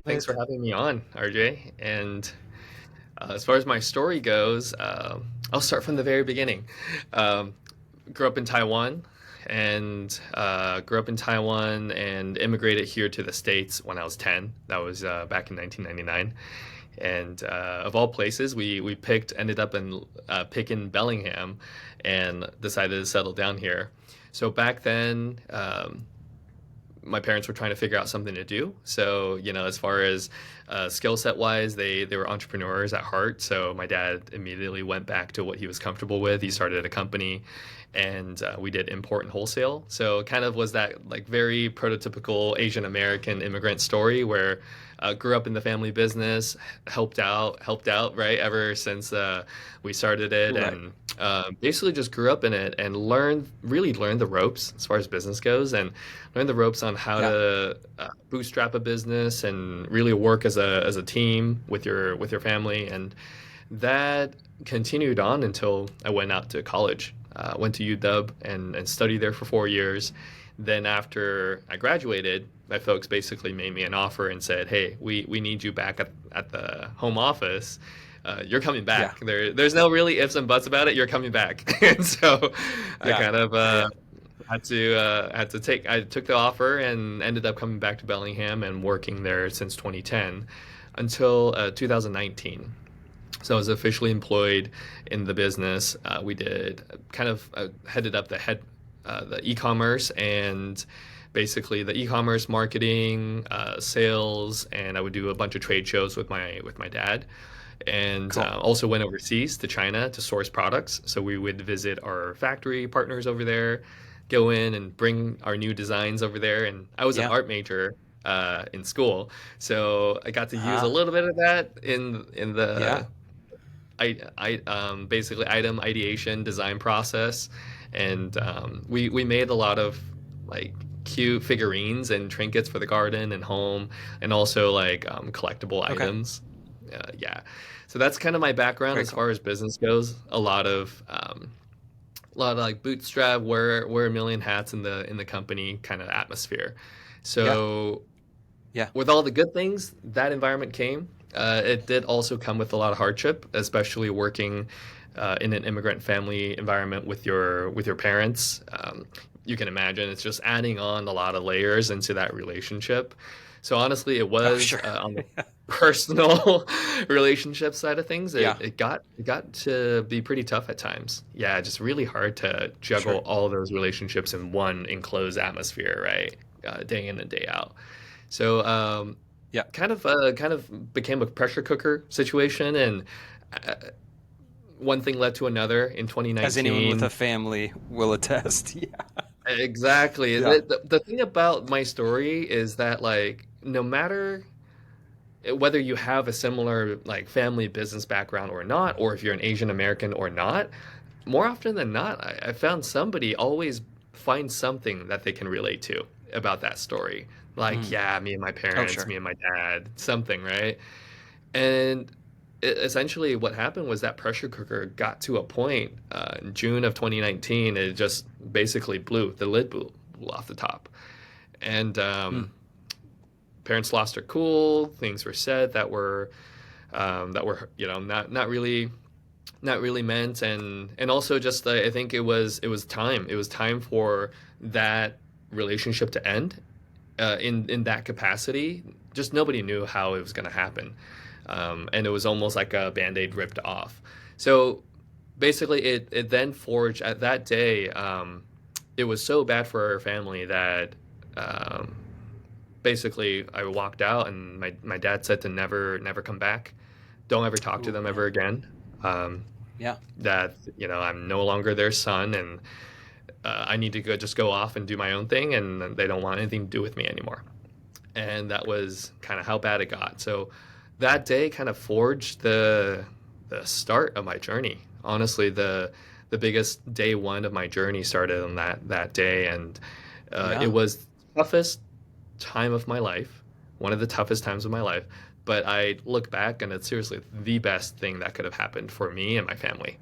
Thanks for Good. having me on, RJ. And as far as my story goes, I'll start from the very beginning. Um, grew up in Taiwan and immigrated here to the States when I was 10. That was back in 1999. And of all places, we ended up in picking Bellingham and decided to settle down here. So back then, my parents were trying to figure out something to do. So, as far as skill set wise, they were entrepreneurs at heart. So my dad immediately went back to what he was comfortable with. He started a company, and we did import and wholesale. So kind of was that like very prototypical Asian American immigrant story where grew up in the family business, helped out, right, ever since we started it, Right. and basically just grew up in it and really learned the ropes as far as business goes, and learned the ropes on how Yeah. to bootstrap a business and really work as a team with your family, and that continued on until I went out to college. Went to UW and studied there for 4 years. Then after I graduated, my folks basically made me an offer and said, "Hey, we need you back at the home office. You're coming Yeah. back. There's no really ifs and buts about it. You're coming back." And so I Yeah. kind of Yeah. I took the offer and ended up coming back to Bellingham and working there since 2010 until 2019. So I was officially employed in the business. We did kind of headed up the e-commerce and basically the e-commerce marketing, sales, and I would do a bunch of trade shows with my dad. And Cool. also went overseas to China to source products. So we would visit our factory partners over there, go in and bring our new designs over there. And I was an Yeah. art major in school, so I got to use a Uh-huh. little bit of that in Yeah. the basically item ideation design process, and we made a lot of like cute figurines and trinkets for the garden and home, and also like collectible Okay. items. Yeah, so that's kind of my background Very as cool. far as business goes. A lot of like bootstrap, wear a million hats in the company kind of atmosphere. Yeah. So Yeah. with all the good things that environment came, it did also come with a lot of hardship, especially working in an immigrant family environment with your parents. You can imagine it's just adding on a lot of layers into that relationship. So honestly, it Oh, was sure. on the personal relationship side of things. Yeah. It got to be pretty tough at times. Yeah, just really hard to juggle Sure. all those relationships in one enclosed atmosphere, right? Day in and day out. So Yeah. kind of became a pressure cooker situation, and uh, one thing led to another in As anyone with a 2019. family will attest. Yeah. Exactly. Yeah. The thing about my story is that like no matter whether you have a similar like family business background or not, or if you're an Asian American or not, more often than not, I found somebody always finds something that they can relate to about that story. Like, Mm. yeah, me and my Oh, parents, sure. me and my dad, something, right? And essentially, what happened was that pressure cooker got to a point in June of 2019. It just basically the lid blew off the top. And Mm. parents lost their cool. Things were said that were not really meant, and also just I think it was time. It was time for that relationship to end in that capacity. Just nobody knew how it was going to happen, and it was almost like a band-aid ripped off. So basically, it then forged at that day. It was so bad for our family that um, basically I walked out, and my dad said to never come back. Don't ever talk to Ooh, them man. ever again. Um, Yeah. that I'm no longer their son, and I need to just go off and do my own thing, and they don't want anything to do with me anymore. And that was kind of how bad it got. So that day kind of forged the start of my journey. Honestly, the biggest day one of my journey started on that day, and it Yeah. was the toughest time of my life, one of the toughest times of my life. But I look back, and it's seriously the best thing that could have happened for me and my family.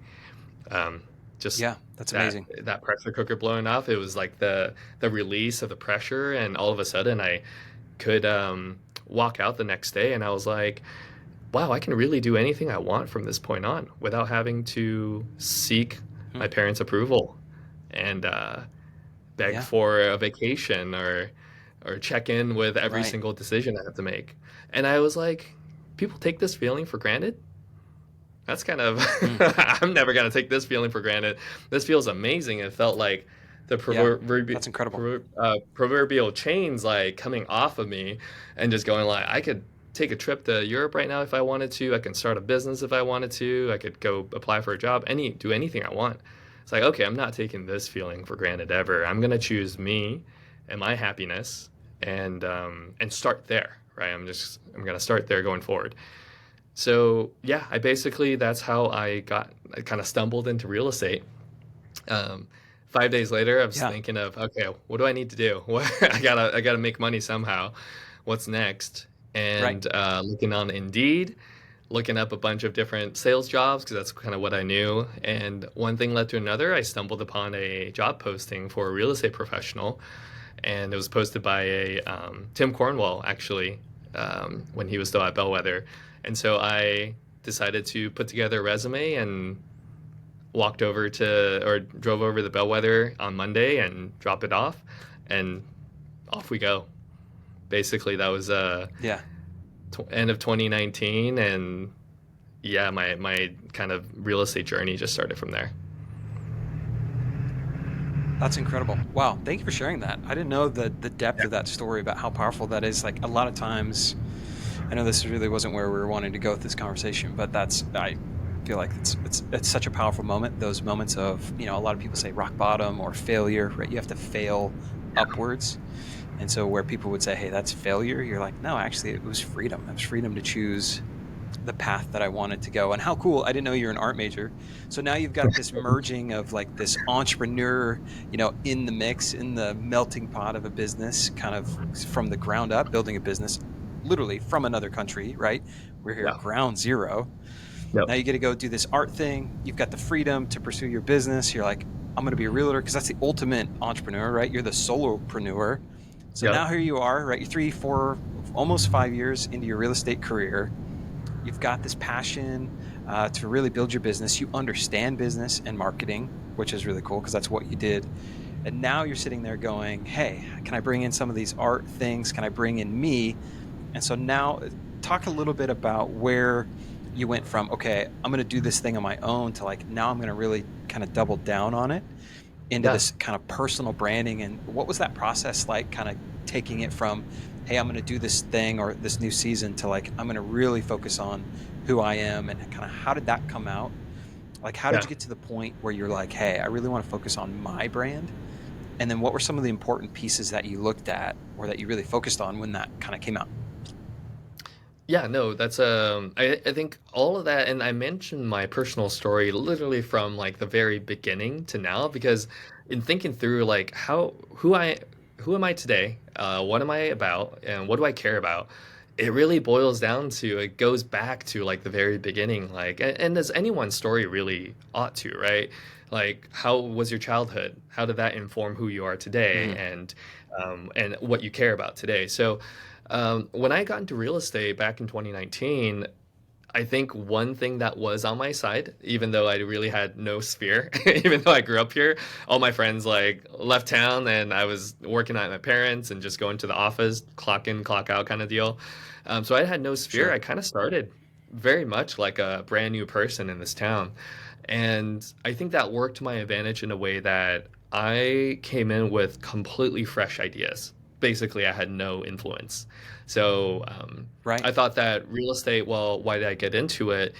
Um, just Yeah. That's amazing. that pressure cooker blowing off. It was like the release of the pressure, and all of a sudden I could walk out the next day and I was like, wow, I can really do anything I want from this point on without having to seek Hmm. my parents' approval and beg Yeah. for a vacation or check in with every Right. single decision I have to make. And I was like, people take this feeling for granted. That's kind of Mm. I'm never gonna take this feeling for granted. This feels amazing. It felt like the Yeah. That's incredible. proverbial chains like coming off of me and just going like I could take a trip to Europe right now if I wanted to. I can start a business if I wanted to. I could go apply for a job, do anything I want. It's like, okay, I'm not taking this feeling for granted ever. I'm gonna choose me and my happiness and start there, right? I'm gonna start there going forward. So yeah, I basically that's how I kind of stumbled into real estate. Um, 5 days later, I was Yeah. thinking of, okay, what do I need to do? I gotta make money somehow. What's next? Right. And looking on Indeed, looking up a bunch of different sales jobs because that's kind of what I knew. And one thing led to another. I stumbled upon a job posting for a real estate professional, and it was posted by a Tim Cornwall actually when he was still at Bellwether. And so I decided to put together a resume and walked over to or drove over to Bellwether on Monday and dropped it off, and off we go. Basically, that was Yeah. end of 2019, and yeah, my kind of real estate journey just started from there. That's incredible. Wow. Thank you for sharing that. I didn't know the depth Yeah. of that story about how powerful that is. Like a lot of times, I know this really wasn't where we were wanting to go with this conversation, but I feel like it's such a powerful moment. Those moments of, a lot of people say rock bottom or failure, right? You have to fail upwards. And so where people would say, hey, that's failure, you're like, no, actually it was freedom. It was freedom to choose the path that I wanted to go. And how cool, I didn't know you're an art major. So now you've got this merging of like this entrepreneur, in the mix, in the melting pot of a business, kind of from the ground up, building a business literally from another country, right? We're here Yeah. ground zero. Yep. Now you get to go do this art thing. You've got the freedom to pursue your business. You're like, I'm going to be a realtor because that's the ultimate entrepreneur, right? You're the solopreneur. So Yep. now here you are, right? You're 3, 4, almost 5 years into your real estate career. You've got this passion to really build your business. You understand business and marketing, which is really cool because that's what you did. And now you're sitting there going, hey, can I bring in some of these art things? Can I bring in me? And so now talk a little bit about where you went from, okay, I'm going to do this thing on my own to like, now I'm going to really kind of double down on it into Yeah. this kind of personal branding. And what was that process like, kind of taking it from, hey, I'm going to do this thing or this new season to like, I'm going to really focus on who I am, and kind of how did that come out? Like, how did Yeah. you get to the point where you're like, hey, I really want to focus on my brand? And then what were some of the important pieces that you looked at or that you really focused on when that kind of came out? Yeah, no, that's I think all of that, and I mentioned my personal story literally from like the very beginning to now because in thinking through like who am I today? What am I about and what do I care about? It really boils down to it goes back to like the very beginning, like and as anyone's story really ought to, right? Like how was your childhood? How did that inform who you are today Hmm. and what you care about today? So when I got into real estate back in 2019, I think one thing that was on my side, even though I really had no sphere, even though I grew up here, all my friends like left town and I was working at my parents and just going to the office, clock in, clock out kind of deal. So I had no sphere. Sure. I kind of started very much like a brand new person in this town. And I think that worked to my advantage in a way that I came in with completely fresh ideas. Basically, I had no influence. So Right. I thought that real estate, well, why did I get into it?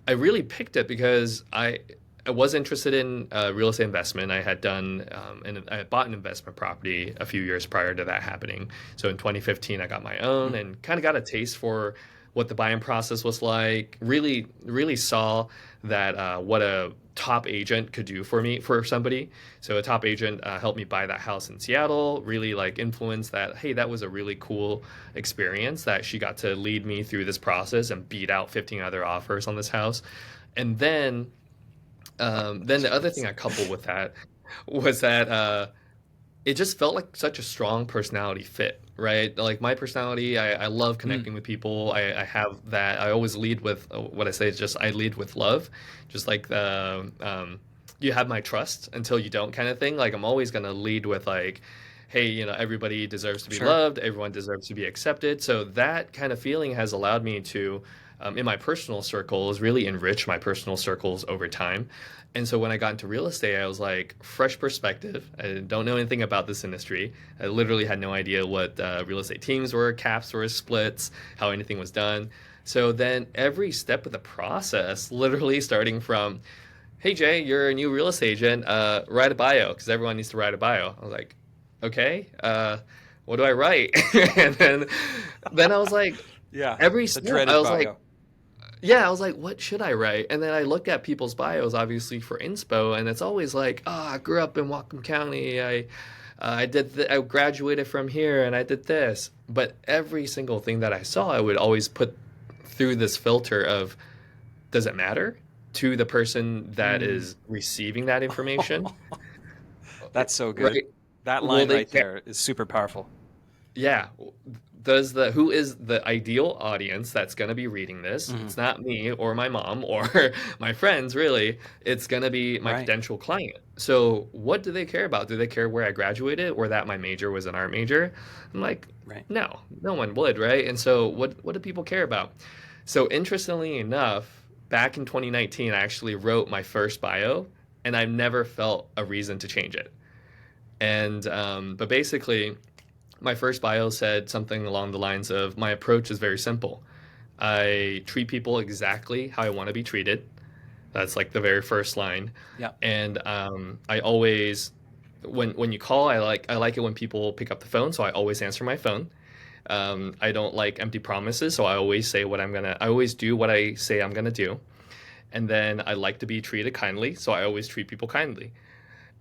I really picked it because I was interested in real estate investment. I had done and I had bought an investment property a few years prior to that happening. So in 2015, I got my own Mm. and kind of got a taste for what the buying process was like. Really saw that what a top agent could do for somebody. So a top agent helped me buy that house in Seattle. Really like influenced that. Hey, that was a really cool experience that she got to lead me through this process and beat out 15 other offers on this house. And then the other thing Jeez. I coupled with that was that it just felt like such a strong personality fit, right? Like my personality, I love Mm, connecting with people. I have that. I always lead with what I say is just I lead with love, just like the you have my trust until you don't kind of thing. Like I'm always gonna lead with like, hey, everybody deserves to be sure. loved, everyone deserves to be accepted. So that kind of feeling has allowed me to, in my personal circles, really enrich my personal circles over time. And so when I got into real estate, I was like, fresh perspective. I don't know anything about this industry. I literally had no idea what real estate teams were, caps were, splits, how anything was done. So then every step of the process, literally starting from, hey Jay, you're a new real estate agent, write a bio, because everyone needs to write a bio. I was like, okay, what do I write? And then I was like, Yeah, every the step, I dreaded was like, bio. yeah, I was like, what should I write? And then I look at people's bios, obviously for inspo, and it's always like, I grew up in Whatcom County. I graduated from here, and I did this. But every single thing that I saw, I would always put through this filter of, does it matter to the person that Mm. is receiving that information? That's so good. Right? That Will line they right care? there is super powerful. Yeah. Does the who is the ideal audience that's going to be reading this? Hmm. It's not me or my mom or my friends, really. It's going to be my Right, potential client. So, what do they care about? Do they care where I graduated or that my major was an art major? I'm like, right. no, no one would, right? And so, what do people care about? So, interestingly enough, back in 2019, I actually wrote my first bio, and I've never felt a reason to change it. And but basically, my first bio said something along the lines of my approach is very simple. I treat people exactly how I want to be treated. That's like the very first line. Yeah, And I always, when you call, I like it when people pick up the phone, so I always answer my phone. I don't like empty promises, so I always say what I'm gonna. I always do what I say I'm gonna do. And then I like to be treated kindly, so I always treat people kindly.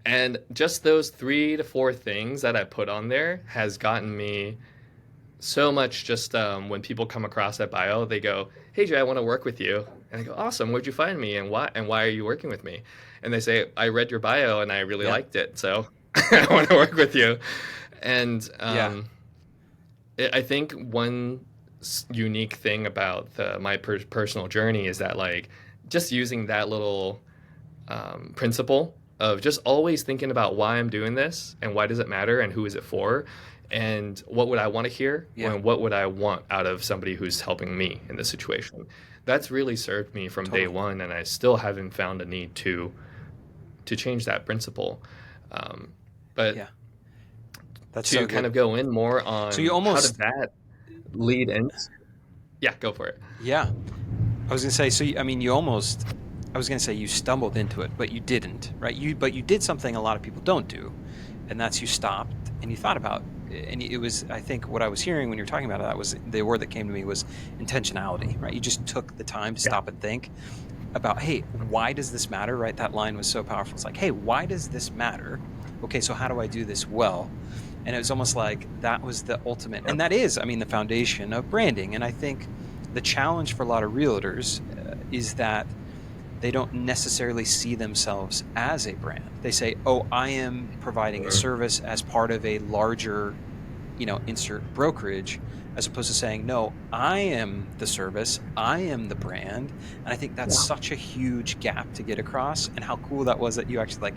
And just those 3 to 4 things that I put on there has gotten me so much. Just when people come across that bio, they go, "Hey Jay, I want to work with you," and I go, "Awesome, where'd you find me, and why? And why are you working with me?" And they say, "I read your bio and I really yeah, liked it, so I want to work with you." And yeah, I think one unique thing about my personal journey is that like just using that little principle of just always thinking about why I'm doing this and why does it matter and who is it for and what would I want to hear yeah. and what would I want out of somebody who's helping me in this situation. That's really served me from day Totally. one, and I still haven't found a need to change that principle. But Yeah, that's so to kind good. of go in more So you on how did almost, that lead into, yeah, go for it. yeah. I was gonna say, so I mean, you almost. I was gonna say you stumbled into it, but you didn't, right? But you did something a lot of people don't do, and that's you stopped and you thought about, and it was. I think what I was hearing when you were talking about it, that was the word that came to me was intentionality, right? You just took the time to Yeah. stop and think about, hey, why does this matter, right? That line was so powerful. It's like, hey, why does this matter? Okay, so how do I do this well? And it was almost like that was the ultimate, Yeah. and that is, I mean, the foundation of branding. And I think the challenge for a lot of realtors is that they don't necessarily see themselves as a brand. They say, oh, I am providing a service as part of a larger, insert brokerage, as opposed to saying, no, I am the service, I am the brand. And I think that's Yeah. such a huge gap to get across. And how cool that was that you actually like,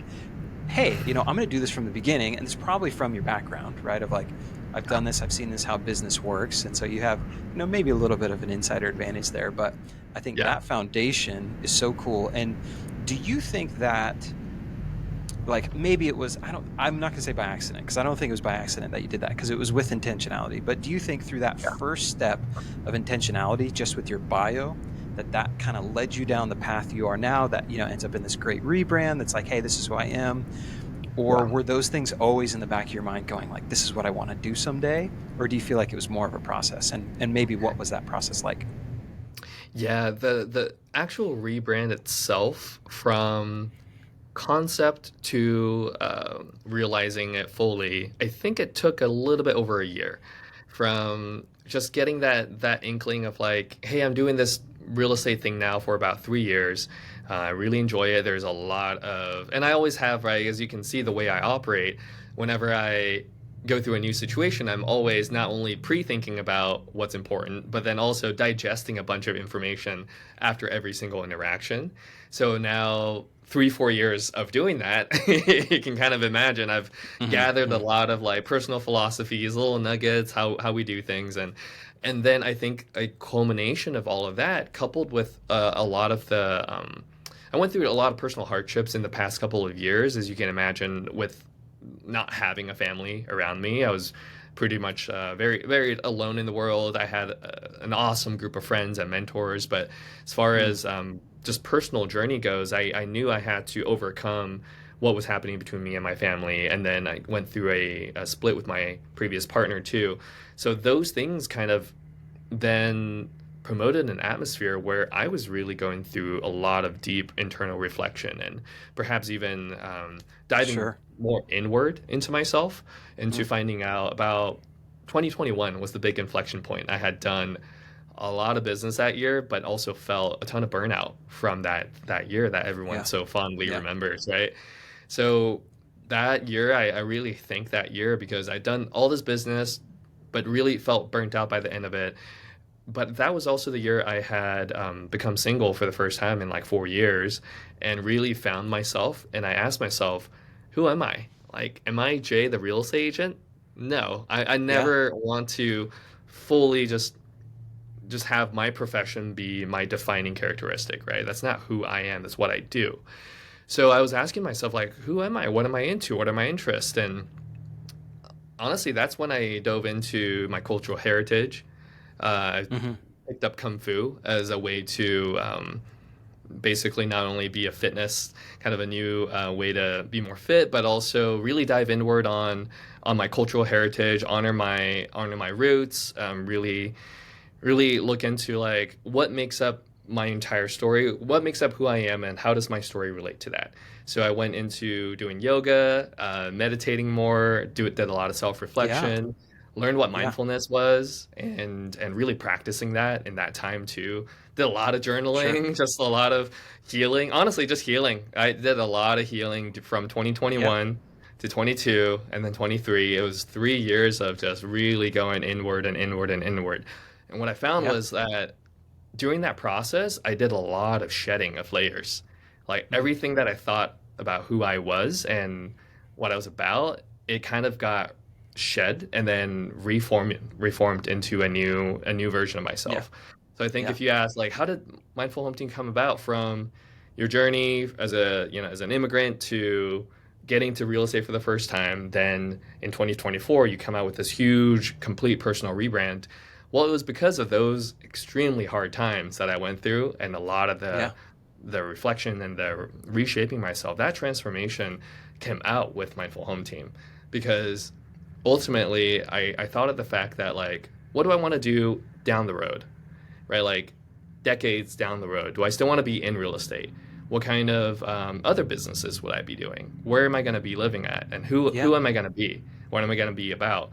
hey, I'm going to do this from the beginning. And it's probably from your background, right? Of like, I've done this, I've seen this, how business works. And so you have, maybe a little bit of an insider advantage there. But I think Yeah. that foundation is so cool. And do you think that, like, maybe it was, I'm not going to say by accident, because I don't think it was by accident that you did that, because it was with intentionality. But do you think through that Yeah. first step of intentionality, just with your bio, that kind of led you down the path you are now, that, ends up in this great rebrand that's like, hey, this is who I am? Or Yeah. were those things always in the back of your mind going like, this is what I want to do someday? Or do you feel like it was more of a process? And maybe what was that process like? Yeah, the actual rebrand itself, from concept to realizing it fully, I think it took a little bit over a year from just getting that inkling of like, hey, I'm doing this real estate thing now for about 3 years. I really enjoy it. There's a lot of, and I always have, right, as you can see the way I operate. whenever I go through a new situation, I'm always not only pre-thinking about what's important, but then also digesting a bunch of information after every single interaction. So now 3, 4 years of doing that, you can kind of imagine I've Hmm. gathered a Hmm. lot of like personal philosophies, little nuggets, how we do things, and then I think a culmination of all of that, coupled with a lot of I went through a lot of personal hardships in the past couple of years, as you can imagine, with not having a family around me. I was pretty much very, very alone in the world. I had an awesome group of friends and mentors, but as far Hmm. as just personal journey goes, I knew I had to overcome what was happening between me and my family. And then I went through a split with my previous partner too. So those things kind of then promoted an atmosphere where I was really going through a lot of deep internal reflection and perhaps even diving Sure. more inward into myself, into Mm. finding out about 2021 was the big inflection point. I had done a lot of business that year, but also felt a ton of burnout from that year that everyone Yeah. so fondly Yeah. remembers, right? So that year, I really thank that year because I'd done all this business, but really felt burnt out by the end of it. But that was also the year I had become single for the first time in like 4 years and really found myself. And I asked myself, who am I? Like, am I Jay, the real estate agent? No, I Yeah. never want to fully just have my profession be my defining characteristic, right? That's not who I am. That's what I do. So I was asking myself, like, who am I? What am I into? What are my interests? And honestly, that's when I dove into my cultural heritage. I Hmm. picked up Kung Fu as a way to basically not only be a fitness kind of a new way to be more fit, but also really dive inward on my cultural heritage, honor my roots, really look into like what makes up my entire story, what makes up who I am, and how does my story relate to that. So I went into doing yoga, meditating more, did a lot of self Yeah. reflection, learned what Yeah. mindfulness was, and really practicing that in that time too. Did a lot of Sure. journaling, just a lot of healing. Honestly, just healing. I did a lot of healing from Yeah. 2021 to 22 and then 23. It was 3 years of just really going inward and inward and inward. And what I found Yeah. was that during that process, I did a lot of shedding of layers. Like Mm. everything that I thought about who I was and what I was about, it kind of got shed and then reformed into a new version of Yeah. myself. So I think Yeah. if you ask like how did mindful home team come about from your journey as as an immigrant to getting to real estate for the first time, then in 2024 you come out with this huge complete personal rebrand. Well, it was because of those extremely hard times that I went through and a lot of Yeah. the reflection and the reshaping myself. That transformation came out with Mindful Home Team because ultimately I thought of the fact that like what do I want to do down the road? Right? Like decades down the road. Do I still want to be in real estate? What kind of other businesses would I be doing? Where am I going to be living at? And Yeah. who am I going to be? What am I going to be about?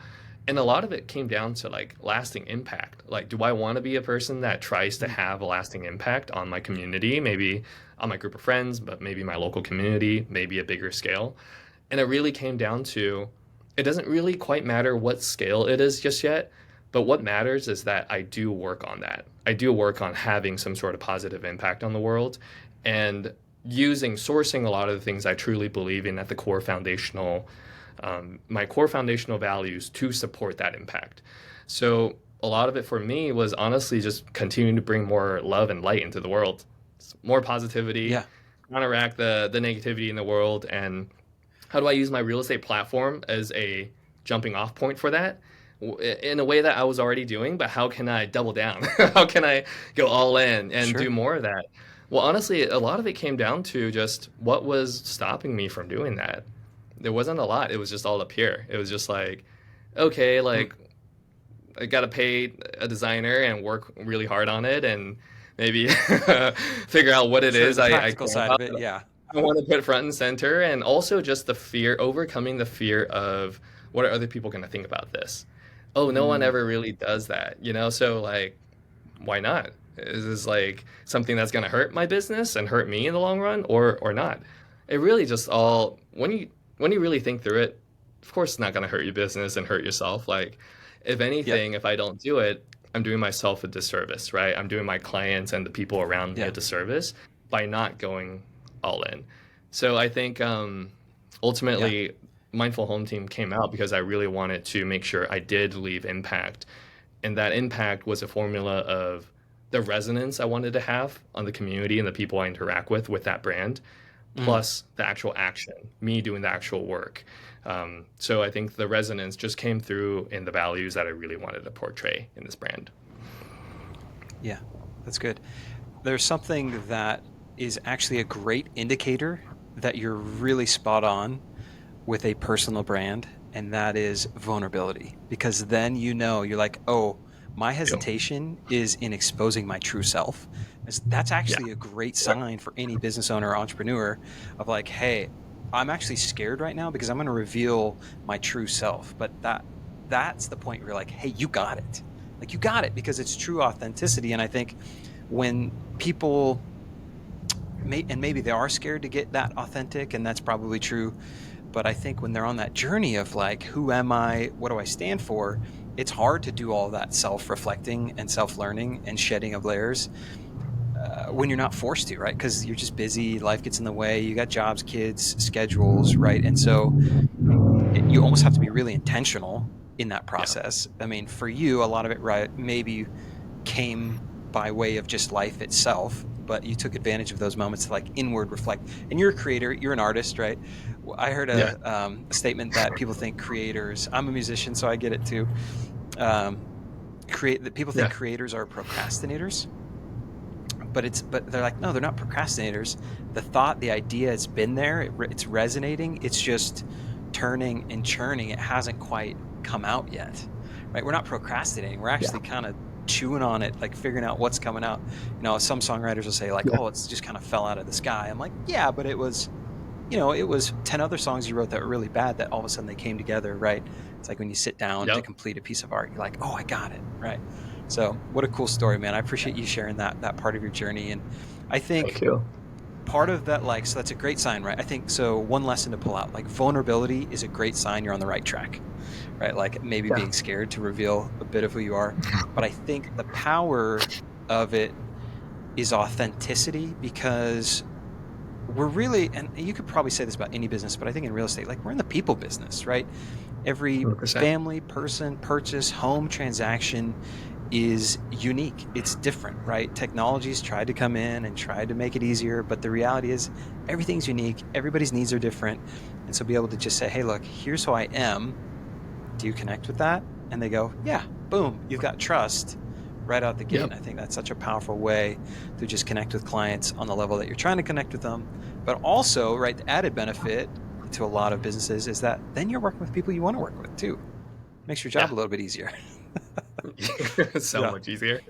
And a lot of it came down to like lasting impact. Like, do I want to be a person that tries to Mm. have a lasting impact on my community, maybe on my group of friends, but maybe my local community, maybe a bigger scale? And it really came down to it doesn't really quite matter what scale it is just yet, but what matters is that I do work on that. I do work on having some sort of positive impact on the world and sourcing a lot of the things I truly believe in at the core my core foundational values to support that impact. So a lot of it for me was honestly just continuing to bring more love and light into the world, more positivity, Yeah. counteract the negativity in the world, and how do I use my real estate platform as a jumping off point for that in a way that I was already doing, but how can I double down? How can I go all in and do Sure. more of that? Well, honestly, a lot of it came down to just what was stopping me from doing that. There wasn't a lot. It was just all up here. It was just like, okay, Mm. like I got to pay a designer and work really hard on it and maybe figure out what it Sure. is The I practical care side of about. it. Yeah. I want to put front and center, and also just the fear, overcoming the fear of what are other people going to think about this? Oh, no one Mm. ever really does that, you know? So, like, why not? Is this like something that's going to hurt my business and hurt me in the long run, or not? It really just all when you really think through it, of course it's not going to hurt your business and hurt yourself. Like, if Yep. anything, if I don't do it, I'm doing myself a disservice, right? I'm doing my clients and the people around me a Yeah. disservice by not going all in. So I think Yeah. ultimately, Mindful Home Team came out because I really wanted to make sure I did leave impact. And that impact was a formula of the resonance I wanted to have on the community and the people I interact with that brand, Mm. plus the actual action, me doing the actual work. So I think the resonance just came through in the values that I really wanted to portray in this brand. Yeah. That's good. There's something that is actually a great indicator that you're really spot on with a personal brand, and that is vulnerability. Because then you know, you're like, oh, my Yep. hesitation is in exposing my true self. That's Yeah. actually a great sign for any business owner or entrepreneur of like, hey, I'm actually scared right now because I'm going to reveal my true self. But that's the point where you're like, hey, you got it. Like you got it because it's true authenticity. And I think when people and maybe they are scared to get that authentic, and that's probably true, but I think when they're on that journey of like, who am I? What do I stand for? It's hard to do all that self reflecting and self learning and shedding of layers when you're not forced to, right? Because you're just busy, life gets in the way, you got jobs, kids, schedules, right? And so you almost have to be really intentional in that Yeah. process. I mean, for you, a lot of it, right, maybe came by way of just life itself, but you took advantage of those moments to like inward reflect. And you're a creator, you're an artist, right? I heard Yeah. a statement that people think creators. I'm a musician, so I get it too. Um, create that people think Yeah. creators are procrastinators, but they're like, no, they're not procrastinators. The thought, the idea, it's been there, it's resonating. It's just turning and churning. It hasn't quite come out yet, right? We're not procrastinating. We're Yeah. actually kind of chewing on it, like figuring out what's coming out. Some songwriters will say like, Yeah. oh, it's just kind of fell out of the sky. I'm like, yeah, but it was, it was 10 other songs you wrote that were really bad that all of a sudden they came together, right? It's like when you sit down to Yep. complete a piece of art, you're like, oh, I got it, right? So what a cool story, man. I appreciate you sharing that part of your journey. And I Thank think you. part of that, like, so that's a great sign, right? I think so. One lesson to pull out, like, vulnerability is a great sign you're on the right track, right? Like maybe Yeah. being scared to reveal a bit of who you are. But I think the power of it is authenticity, because we're really, and you could probably say this about any business, but I think in real estate, like, we're in the people business, right? Every 100%. family, person, purchase, home transaction is unique. It's different, right? Technology's tried to come in and tried to make it easier, but the reality is everything's unique. Everybody's needs are different. And so be able to just say, hey, look, here's who I am. Do you connect with that? And they go, yeah, boom, you've got trust right out the gate. Yep. And I think that's such a powerful way to just connect with clients on the level that you're trying to connect with them. But also, right, the added benefit to a lot of businesses is that then you're working with people you want to work with too. Makes your job Yeah. a little bit easier. So Yeah. much easier.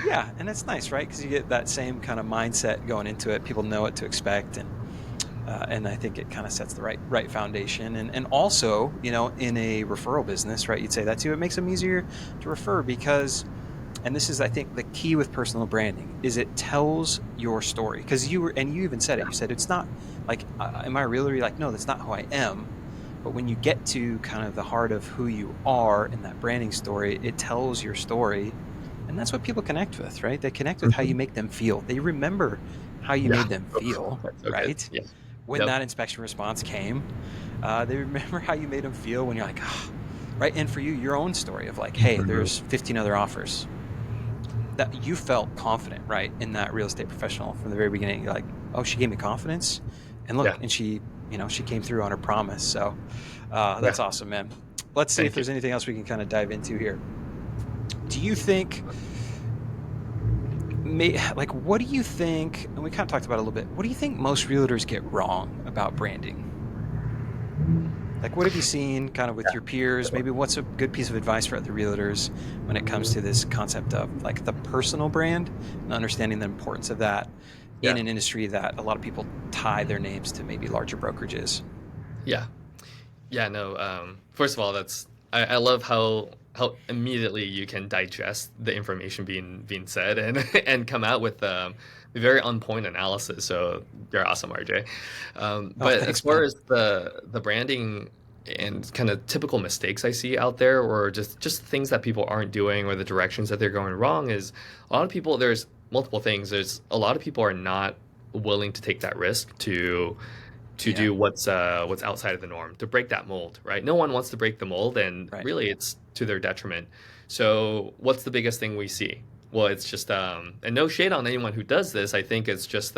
Yeah. And it's nice, right? Because you get that same kind of mindset going into it. People know what to expect. And I think it kind of sets the right foundation. And also, in a referral business, right, you'd say that too. It makes them easier to refer because, and this is, I think, the key with personal branding, is it tells your story. Because you even said it. You said it's not like, am I a realtor? You're like, no, that's not who I am. But when you get to kind of the heart of who you are in that branding story, it tells your story. And that's what people connect with, right? They connect with how you Mhm. make them feel. They remember how you Yeah. made them Oof, feel, that's so good. right? Yeah. When Yep. that inspection response came, they remember how you made them feel when you're like, ah, right? And for you, your own story of like, hey, Mhm. there's 15 other offers, that you felt confident, right, in that real estate professional from the very beginning. You're like, oh, she gave me confidence, and look, Yeah. and she came through on her promise. So Yeah. that's awesome, man. Let's see if Thank you. there's anything else we can kind of dive into here. Do you think, like, what do you think? And we kind of talked about it a little bit. What do you think most realtors get wrong about branding? Like, what have you seen kind of with Yeah. your peers? Maybe what's a good piece of advice for other realtors when it comes to this concept of like the personal brand and understanding the importance of that in Yeah. an industry that a lot of people tie their names to maybe larger brokerages? Yeah. Yeah. No. First of all, I love how immediately you can digest the information being said and and come out with a very on point analysis. So you're awesome, RJ. Oh, But as thanks, far man. as the branding and kind of typical mistakes I see out there, or just things that people aren't doing, or the directions that they're going wrong, is a lot of people. There's multiple things. There's a lot of people are not willing to take that risk to Yeah. do what's outside of the norm, to break that mold, right? No one wants to break the mold, and Right. really it's to their detriment. So what's the biggest thing we see? Well, it's just and no shade on anyone who does this. I think it's just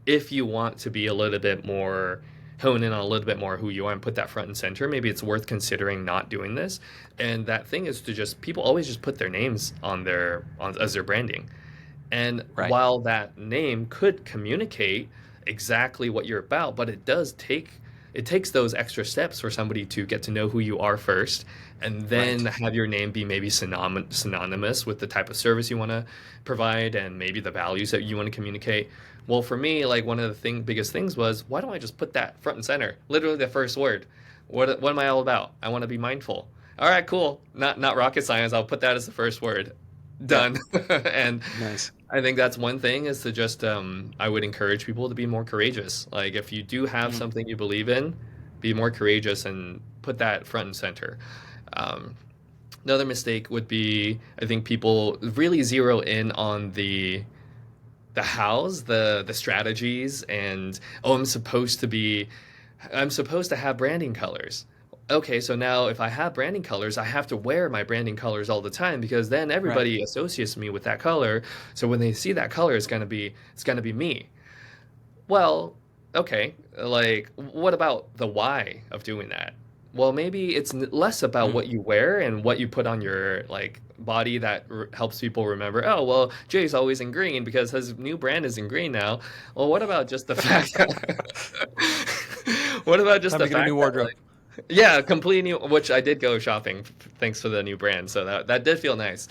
if you want to be a little bit more hone in on a little bit more who you are and put that front and center, maybe it's worth considering not doing this. And that thing is to just people always just put their names on as their branding. And Right. while that name could communicate exactly what you're about, but it takes those extra steps for somebody to get to know who you are first, and then Right. have your name be maybe synonymous with the type of service you want to provide and maybe the values that you want to communicate. Well, for me, like one of the biggest things was, why don't I just put that front and center, literally the first word? What am I all about? I want to be mindful. All right, cool. Not rocket science. I'll put that as the first word. Yeah. Done. And Nice. I think that's one thing, is to just I would encourage people to be more courageous. Like if you do have Mm. something you believe in, be more courageous and put that front and center. Um, Another mistake would be, I think people really zero in on the hows, the strategies, and oh, I'm supposed to have branding colors. Okay, so now if I have branding colors, I have to wear my branding colors all the time, because then Right. everybody associates me with that color. So when they see that color, it's gonna be me. Well, okay, like what about the why of doing that? Well, maybe it's less about Mm. what you wear and what you put on your like body that helps people remember. Oh, well, Jay's always in green because his new brand is in green now. Well, what about just the fact that what about just Time to the get a new fact that wardrobe. like yeah, completely new, which I did go shopping thanks for the new brand, so that did feel nice.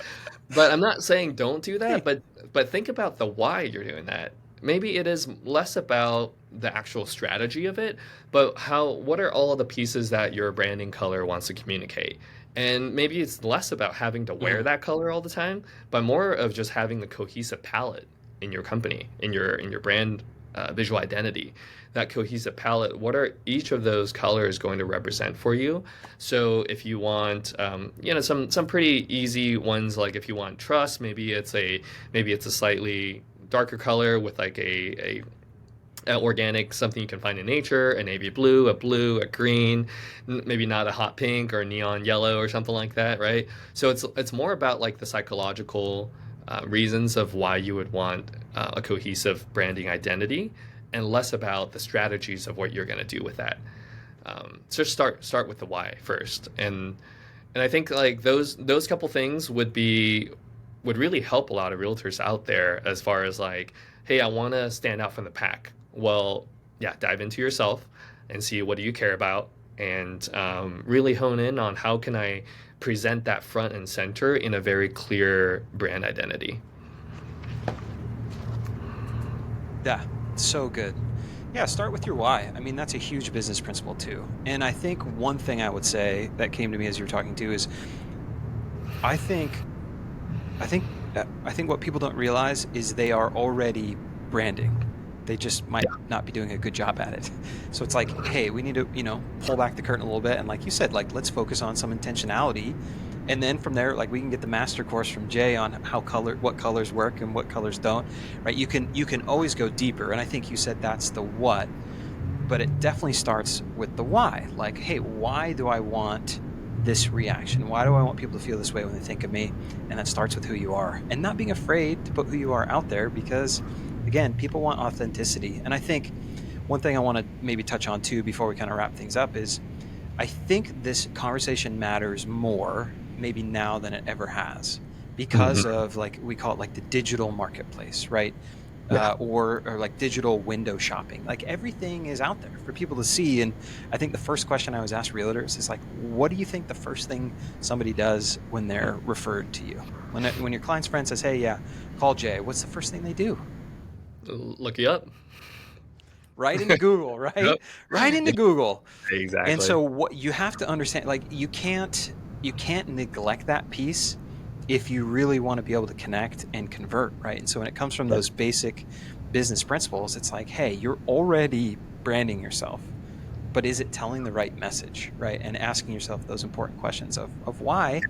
But I'm not saying don't do that, Hey. but think about the why you're doing that. Maybe it is less about the actual strategy of it, but what are all the pieces that your branding color wants to communicate? And maybe it's less about having to wear Mm. that color all the time, but more of just having the cohesive palette in your company, in your brand visual identity. That cohesive palette, what are each of those colors going to represent for you? So if you want, some pretty easy ones, like if you want trust, maybe it's a slightly darker color with like a organic, something you can find in nature, a navy blue, a green, maybe not a hot pink or neon yellow or something like that, right? So it's more about like the psychological reasons of why you would want a cohesive branding identity, and less about the strategies of what you're going to do with that. So just start with the why first, and I think like those couple things would really help a lot of realtors out there, as far as like, hey, I want to stand out from the pack. Well, yeah, dive into yourself and see what do you care about, and really hone in on how can I present that front and center in a very clear brand identity. Yeah. So good. Yeah, start with your why. I mean, that's a huge business principle too. And I think one thing I would say that came to me as you were talking too is I think I think I think what people don't realize is they are already branding. They just might Yeah, not be doing a good job at it. So it's like, hey, we need to, pull back the curtain a little bit and like you said, like let's focus on some intentionality. And then from there, like we can get the master course from Jay on what colors work and what colors don't, right? You can always go deeper. And I think you said that's the what, but it definitely starts with the why. Like, hey, why do I want this reaction? Why do I want people to feel this way when they think of me? And that starts with who you are and not being afraid to put who you are out there, because again, people want authenticity. And I think one thing I want to maybe touch on too before we kind of wrap things up is I think this conversation matters more maybe now than it ever has because hmm of like we call it like the digital marketplace, right? yeah, Or like digital window shopping. Like everything is out there for people to see. And I think the first question I always ask realtors is like, what do you think the first thing somebody does when they're referred to you? When your client's friend says, hey, yeah, call Jay, what's the first thing they do? look you up. Right into Google, right? Yep. Right into Google. And Exactly. so what you have to understand, like you can't neglect that piece if you really want to be able to connect and convert, right? And so when it comes from those basic business principles, it's like, hey, you're already branding yourself. but is it telling the right message, right? And asking yourself those important questions of why,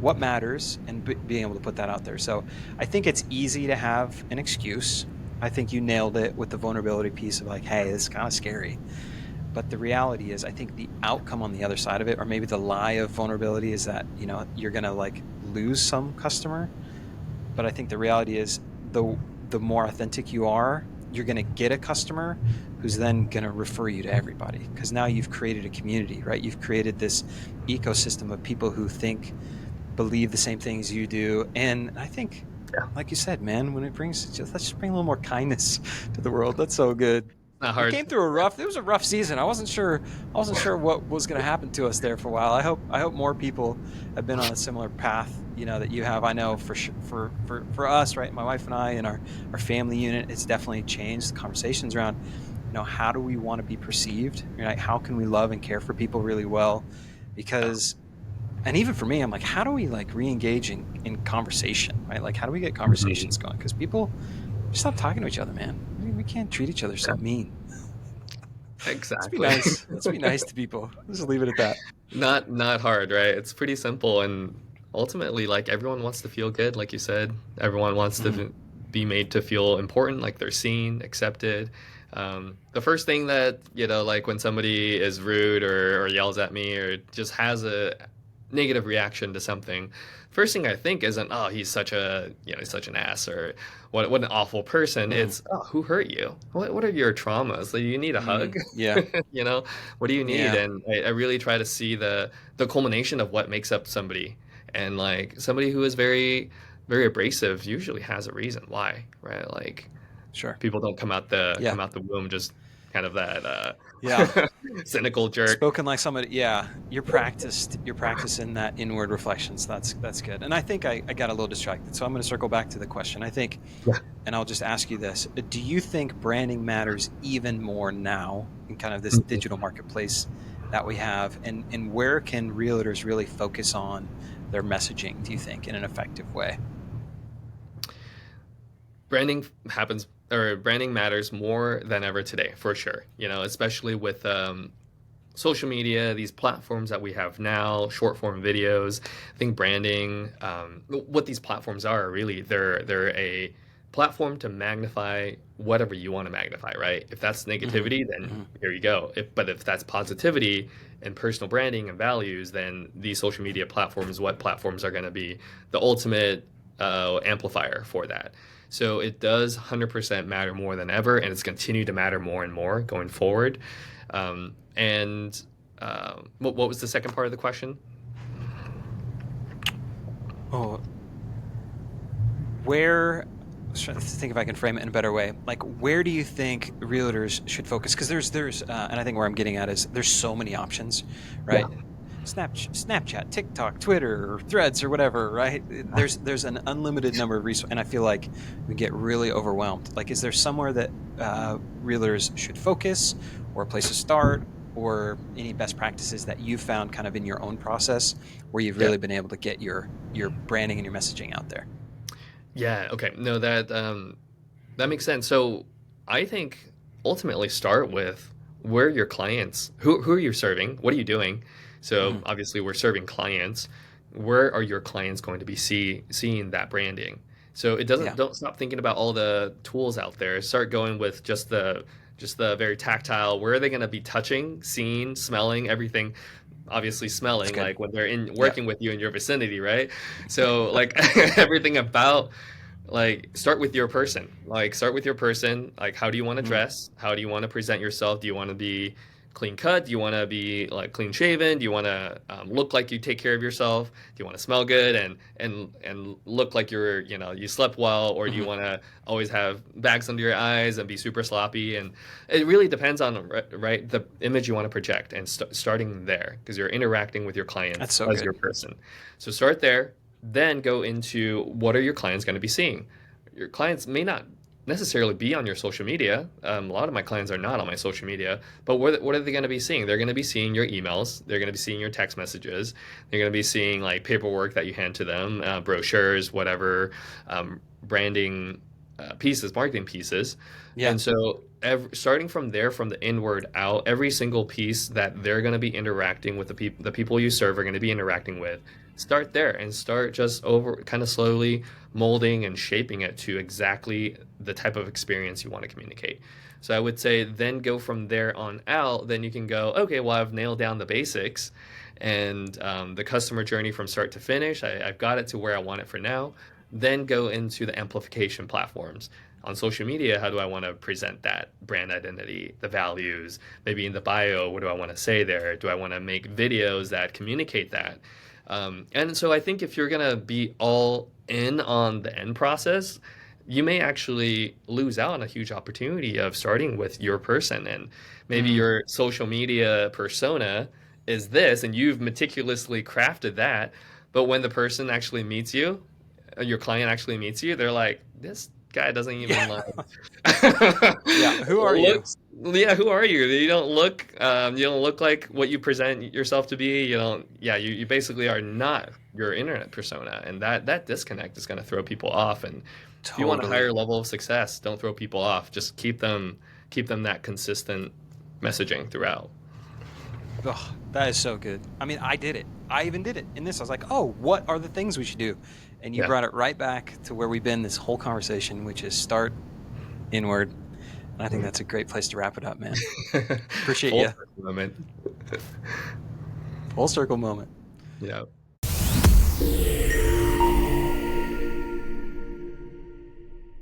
what matters, and being able to put that out there. So I think it's easy to have an excuse. I think you nailed it with the vulnerability piece of like, hey, this is kind of scary. But the reality is, I think the outcome on the other side of it, or maybe the lie of vulnerability, is that, you're going to like lose some customer. But I think the reality is, the more authentic you are, you're going to get a customer who's then going to refer you to everybody, because now you've created a community, right? You've created this ecosystem of people who think, believe the same things you do. And I think, Yeah, like you said, man, when it brings, let's just bring a little more kindness to the world. That's so good. not We hard. came through it was a rough season. I wasn't sure what was going to happen to us there for a while. I hope more people have been on a similar path, that you have. I know for sure, for us, right? My wife and I and our family unit, it's definitely changed the conversations around, how do we want to be perceived? Right? How can we love and care for people really well? Yeah. Because, and even for me, I'm like, how do we like re-engage in conversation, right? Like, how do we get Mhm. conversations going? Because people just stop talking to each other, man. We can't treat each other so Yeah, mean. Let's be exactly. nice. Let's be nice to people. Let's just leave it at that. Not hard, right? It's pretty simple, and ultimately, like everyone wants to feel good, like you said. Everyone wants to Mm-hmm. be made to feel important, like they're seen, accepted. The first thing that, like when somebody is rude or yells at me or just has a negative reaction to something, first thing I think isn't, oh, he's such an ass, or what an awful person. Mm-hmm. It's, oh, who hurt you? What are your traumas? Like, you need a hug? Yeah. You know, what do you need? Yeah. And I really try to see the culmination of what makes up somebody. And like somebody who is very, very abrasive usually has a reason why, right? Like Sure. people don't Yeah. come out the womb just kind of that Yeah. cynical jerk. Spoken like somebody. Yeah. You're practicing that inward reflection. So that's good. And I think I got a little distracted. So I'm going to circle back to the question. I think, Yeah. and I'll just ask you this: do you think branding matters even more now in kind of this Mhm. digital marketplace that we have? And where can realtors really focus on their messaging, do you think, in an effective way? Branding happens or branding matters more than ever today, for sure. Especially with social media, these platforms that we have now, short form videos. I think branding, what these platforms are really, they're a platform to magnify whatever you want to magnify, right? If that's Mm-hmm. negativity, then Mm-hmm. here you go. But if that's positivity and personal branding and values, then these social media platforms, what platforms are going to be the ultimate amplifier for that. So it does 100% matter more than ever, and it's continued to matter more and more going forward. And what was the second part of the question? Oh, where, I was trying to think if I can frame it in a better way. Like, where do you think realtors should focus? Because and I think where I'm getting at is there's so many options, Yeah. right? Snapchat, TikTok, Twitter, or Threads, or whatever, right? There's an unlimited number of resources, and I feel like we get really overwhelmed. Like, is there somewhere that realtors should focus, or a place to start, or any best practices that you found kind of in your own process where you've Yeah. really been able to get your branding and your messaging out there? Yeah. Okay. No, that makes sense. So I think ultimately start with where your clients, who are you serving? What are you doing? So Hmm. obviously we're serving clients. Where are your clients going to be seeing that branding? So it doesn't Yeah, don't stop thinking about all the tools out there. Start going with just the very tactile. Where are they going to be touching, seeing, smelling, everything? Obviously that's smelling, good. like when they're in Yep. working with you in your vicinity, right? So like everything about, like, start with your person. Like, how do you want to Mm, dress? How do you want to present yourself? Do you want to be clean cut? Do you want to be like clean shaven? Do you want to look like you take care of yourself? Do you want to smell good and look like you slept well? Or do you hmm. want to always have bags under your eyes and be super sloppy? And it really depends on, right, the image you want to project, and starting there, because you're interacting with your That's clients so as your good. person. So start there, then go into what are your clients going to be seeing. Your clients may not necessarily be on your social media. A lot of my clients are not on my social media, but what are they going to be seeing? They're going to be seeing your emails. They're going to be seeing your text messages. They're going to be seeing like paperwork that you hand to them, brochures, whatever, branding pieces, marketing pieces. Yeah. And so starting from there, from the inward out, every single piece that they're going to be interacting with, the people you serve are going to be interacting with, start there and start just over kind of slowly molding and shaping it to exactly the type of experience you want to communicate. So I would say then go from there on out. Then you can go, okay, well, I've nailed down the basics and the customer journey from start to finish. I've got it to where I want it for now. Then go into the amplification platforms. On social media, how do I want to present that brand identity, the values? Maybe in the bio, what do I want to say there? Do I want to make videos that communicate that? And so I think if you're going to be all in on the end process, you may actually lose out on a huge opportunity of starting with your person. And maybe Mm. your social media persona is this, and you've meticulously crafted that. But when the person actually meets you, your client actually meets you, they're like, this guy doesn't Yeah. even like Yeah. Who are you? looks. Yeah, who are you? You don't look like what you present yourself to be. You don't. Yeah, you basically are not your internet persona, and that disconnect is going to throw people off. And if you want a Totally. higher level of success, don't throw people off. Just keep them that consistent messaging throughout. Oh, that is so good. I mean, I did it. I even did it in this. I was like, oh, what are the things we should do? And you Yeah. brought it right back to where we've been this whole conversation, which is start inward. And I think that's a great place to wrap it up, man. Appreciate Full you. circle moment. Full circle moment. Yeah.